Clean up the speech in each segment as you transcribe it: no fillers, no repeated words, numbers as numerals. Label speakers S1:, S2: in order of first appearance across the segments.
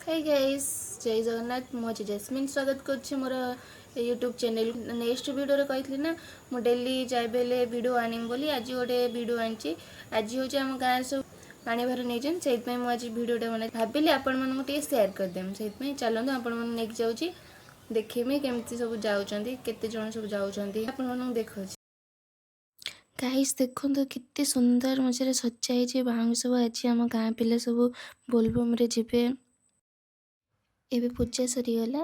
S1: Hi guys, जय जगन्नाथ। मुझे jasmine स्वागत कर मोर यूट्यूब चैनल। नेक्स्ट वीडियो रे कही ना मु डेली जाए वीडियो आनिम बोली आज गोटे वीडियो आनी। आज हूँ आम गाँव सब पानी भार नहीं से मुझे वीडियोटे मैंने भाविली आपण मानक सेयार करदेम से चलते आपण मैंने नहीं जाऊँगी देखमी केमती सब जाऊँच केते जन सब जाऊँच आपण देखा गाइस देखो केते सुंदर मझे सजाई बाहू सब आज आम गाँ पिला सब बोलबम रे जीवे। एबे पूजा सरीगला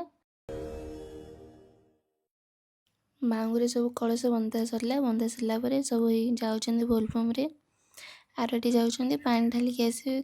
S1: मांगुरे सब कलश बंधा सरला पर सब जाऊँ बोलबम रे आरटी जाऊँ पानी ढालिक आसवे।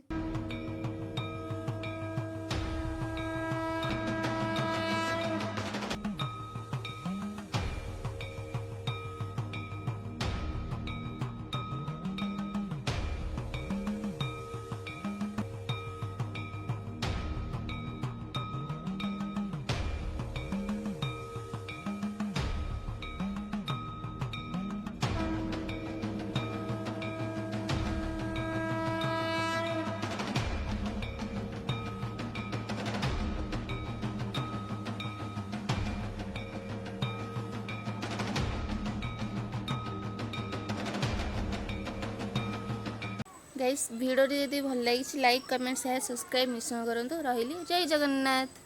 S1: गाइस वीडियो यदि भल लगी लाइक कमेंट शेयर सब्सक्राइब निश्चय करूँ। रही जय जगन्नाथ।